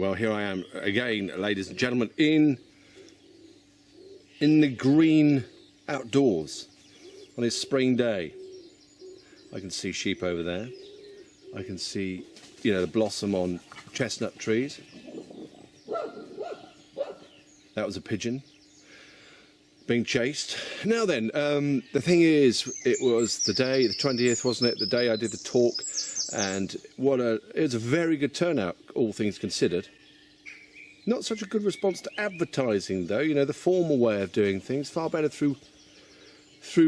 Well, here I am again, ladies and gentlemen, in the green outdoors on this spring day. I can see sheep over there. I can see, the blossom on chestnut trees. That was a pigeon being chased. Now then, the thing is, it was the day, the 20th, wasn't it? The day I did the talk, and it was a very good turnout, all things considered. Not such a good response to advertising, though. The formal way of doing things, far better through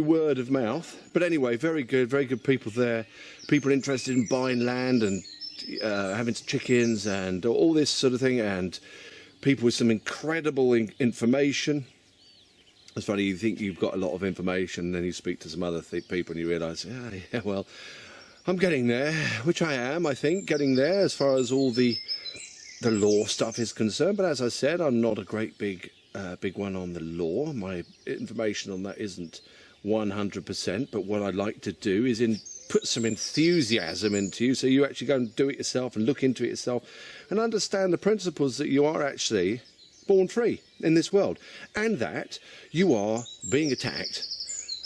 word of mouth. But anyway, very good people there. People interested in buying land and having chickens and all this sort of thing, and people with some incredible information. It's funny, you think you've got a lot of information, and then you speak to some other people and you realise, yeah, well, I'm getting there, which I am, I think, getting there as far as all the law stuff is concerned. But as I said, I'm not a great big one on the law. My information on that isn't 100%, but what I'd like to do is put some enthusiasm into you, so you actually go and do it yourself and look into it yourself and understand the principles that you are actually born free in this world, and that you are being attacked,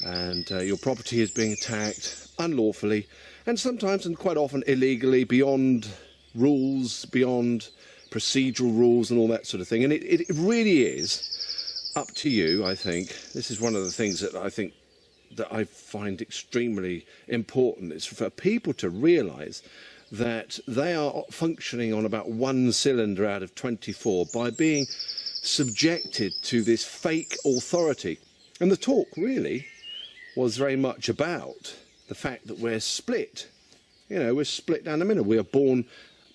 and your property is being attacked unlawfully, and sometimes and quite often illegally, beyond rules, beyond procedural rules and all that sort of thing. And it really is up to you, I think. This is one of the things that I find extremely important, is for people to realise that they are functioning on about one cylinder out of 24 by being subjected to this fake authority. And the talk really was very much about the fact that we're split. We're split down the middle. We are born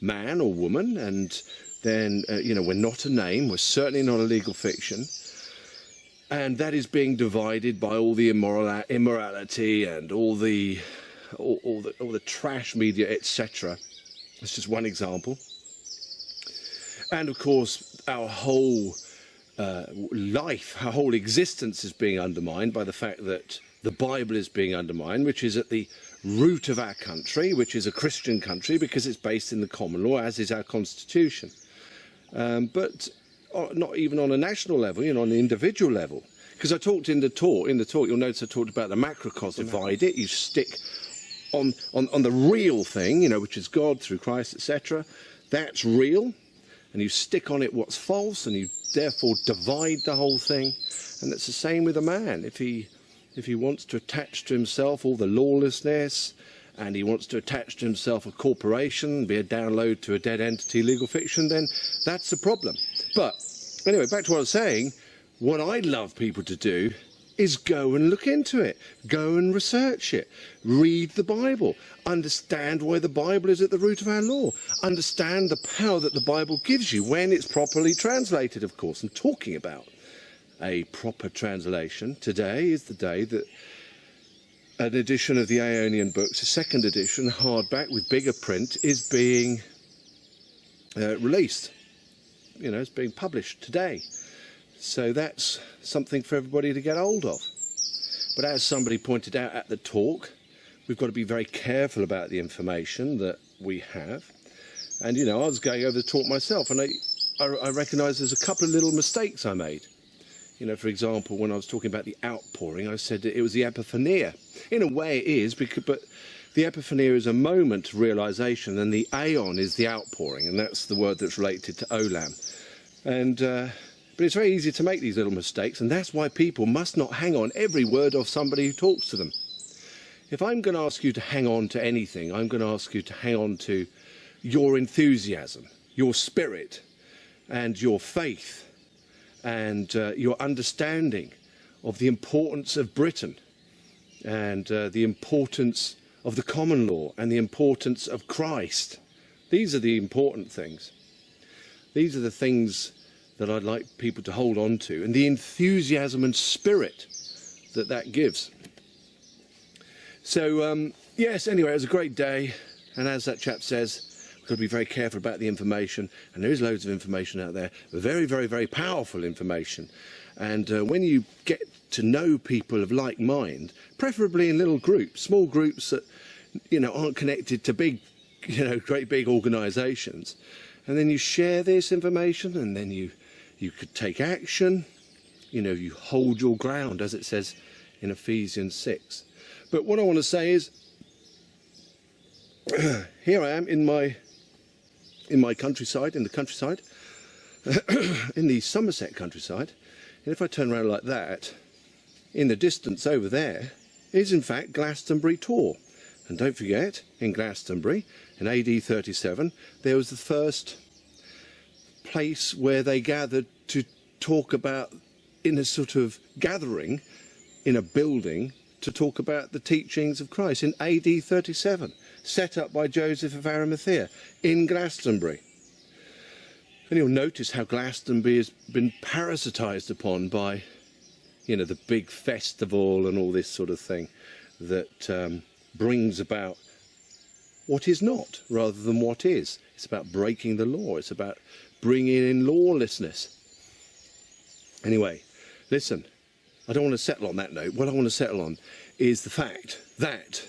man or woman, and then, we're not a name, we're certainly not a legal fiction. And that is being divided by all the immorality and all the trash media, etc. That's just one example. And of course, our whole life, our whole existence is being undermined by the fact that the Bible is being undermined, which is at the root of our country, which is a Christian country because it's based in the common law, as is our constitution. But not even on a national level, on an individual level. Because I talked in the talk, you'll notice I talked about the macrocosm. Divide it, you stick on the real thing, which is God through Christ, etc. That's real, and you stick on it what's false, and you therefore divide the whole thing. And it's the same with a man. If he wants to attach to himself all the lawlessness, and he wants to attach to himself a corporation, be a download to a dead entity legal fiction, then that's a problem. But anyway, back to what I was saying, what I'd love people to do is go and look into it, go and research it, read the Bible, understand why the Bible is at the root of our law, understand the power that the Bible gives you when it's properly translated, of course. And talking about a proper translation, today is the day that an edition of the Aeonian books, a second edition, hardback with bigger print, is being released. It's being published today. So that's something for everybody to get hold of. But as somebody pointed out at the talk, we've got to be very careful about the information that we have. And, I was going over the talk myself, and I recognise there's a couple of little mistakes I made. For example, when I was talking about the outpouring, I said that it was the epiphania. In a way it is, but the epiphania is a moment of realisation, and the aeon is the outpouring, and that's the word that's related to olam. But it's very easy to make these little mistakes, and that's why people must not hang on every word of somebody who talks to them. If I'm going to ask you to hang on to anything, I'm going to ask you to hang on to your enthusiasm, your spirit, and your faith, and your understanding of the importance of Britain, and the importance of the common law, and the importance of Christ. These are the important things. These are the things that I'd like people to hold on to, and the enthusiasm and spirit that gives. So, yes, anyway, it was a great day, and as that chap says, we've got to be very careful about the information, and there is loads of information out there, very, very, very powerful information. And when you get to know people of like mind, preferably in little groups, small groups that, aren't connected to big, great big organisations, and then you share this information, and then you could take action. You hold your ground, as it says in Ephesians 6. But what I want to say is, here I am in my countryside, in the countryside, in the Somerset countryside, and if I turn around like that, in the distance over there is in fact Glastonbury Tor. And don't forget, in Glastonbury, in AD 37, there was the first place where they gathered to talk about, in a sort of gathering, in a building, to talk about the teachings of Christ, in AD 37, set up by Joseph of Arimathea, in Glastonbury. And you'll notice how Glastonbury has been parasitised upon by, the big festival and all this sort of thing that brings about what is not rather than what is. It's about breaking the law. It's about bringing in lawlessness. Anyway, listen, I don't want to settle on that note. What I want to settle on is the fact that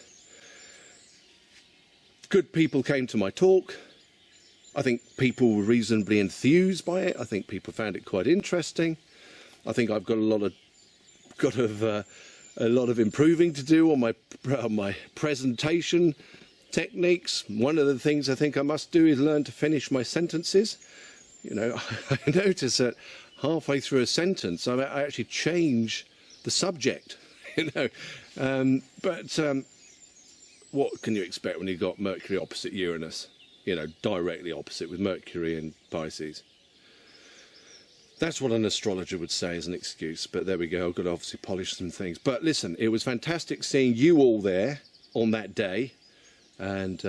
good people came to my talk. I think people were reasonably enthused by it. I think people found it quite interesting. I think I've got a lot of improving to do on my presentation techniques. One of the things I think I must do is learn to finish my sentences. I notice that halfway through a sentence, I actually change the subject. But what can you expect when you've got Mercury opposite Uranus? Directly opposite, with Mercury in Pisces. That's what an astrologer would say as an excuse, but there we go. I've got to obviously polish some things. But listen, it was fantastic seeing you all there on that day, and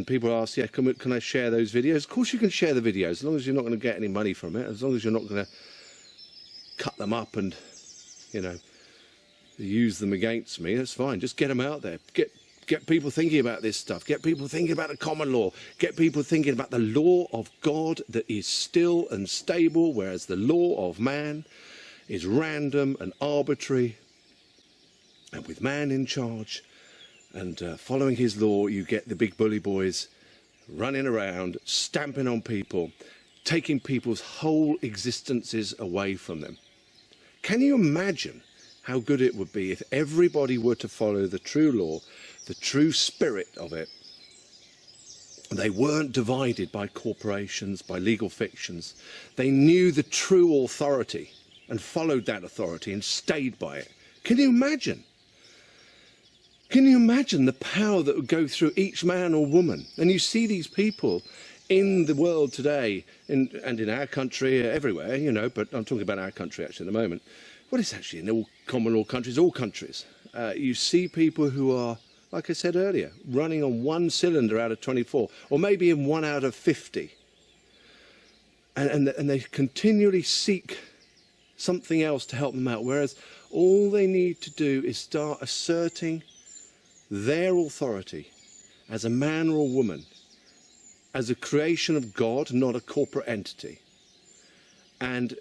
people asked, can I share those videos? Of course you can share the videos, as long as you're not going to get any money from it, as long as you're not going to cut them up and, use them against me. That's fine. Just get them out there. Get people thinking about this stuff. Get people thinking about the common law. Get people thinking about the law of God that is still and stable, whereas the law of man is random and arbitrary. And with man in charge and following his law, you get the big bully boys running around, stamping on people, taking people's whole existences away from them. Can you imagine how good it would be if everybody were to follow the true law, the true spirit of it? They weren't divided by corporations, by legal fictions. They knew the true authority and followed that authority and stayed by it. Can you imagine? Can you imagine the power that would go through each man or woman? And you see these people in the world today, and in our country, everywhere, but I'm talking about our country actually at the moment. Well, it's actually in all common law countries, all countries. You see people who are, like I said earlier, running on one cylinder out of 24, or maybe in 1 out of 50. And they continually seek something else to help them out, whereas all they need to do is start asserting their authority as a man or a woman, as a creation of God, not a corporate entity, and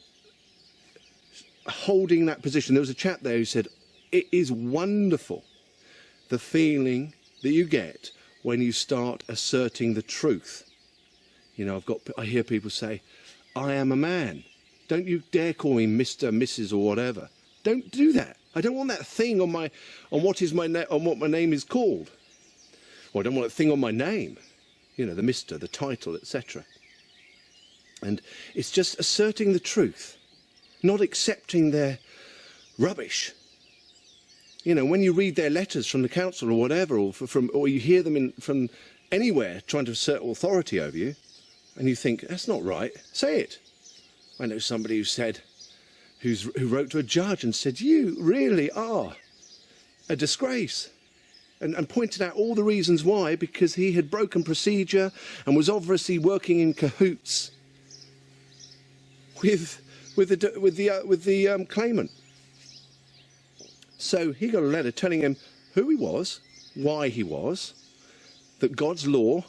holding that position. There was a chap there who said, it is wonderful the feeling that you get when you start asserting the truth. I hear people say, I am a man. Don't you dare call me Mr., Mrs. or whatever. Don't do that. I don't want that thing on what my name is called. Or I don't want that thing on my name. The Mr., the title, etc. And it's just asserting the truth, not accepting their rubbish. When you read their letters from the council or whatever, or you hear them from anywhere trying to assert authority over you, and you think, that's not right, say it. I know somebody who wrote to a judge and said, you really are a disgrace, and pointed out all the reasons why, because he had broken procedure and was obviously working in cahoots with the claimant. So he got a letter telling him who he was, why he was, that God's law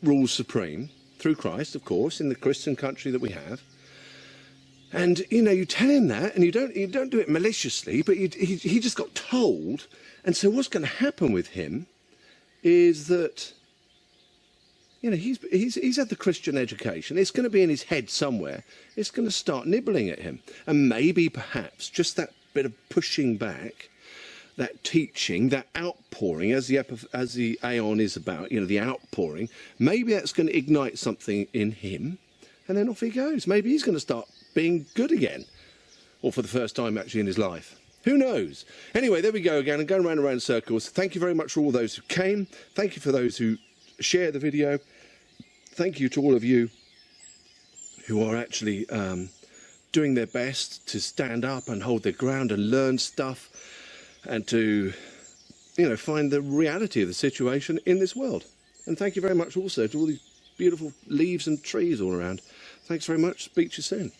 rules supreme through Christ, of course, in the Christian country that we have. And you tell him that, and you don't do it maliciously, but he just got told. And so what's going to happen with him is that You know, he's had the Christian education. It's going to be in his head somewhere. It's going to start nibbling at him. And maybe, perhaps, just that bit of pushing back, that teaching, that outpouring, as the aeon is about, you know, the outpouring, maybe that's going to ignite something in him, and then off he goes. Maybe he's going to start being good again, or for the first time actually in his life. Who knows? Anyway, there we go again, and going round and round in circles. Thank you very much for all those who came. Thank you for those who share the video. Thank you to all of you who are actually doing their best to stand up and hold their ground and learn stuff, and to, you know, find the reality of the situation in this world. And thank you very much also to all these beautiful leaves and trees all around. Thanks very much. Speak to you soon.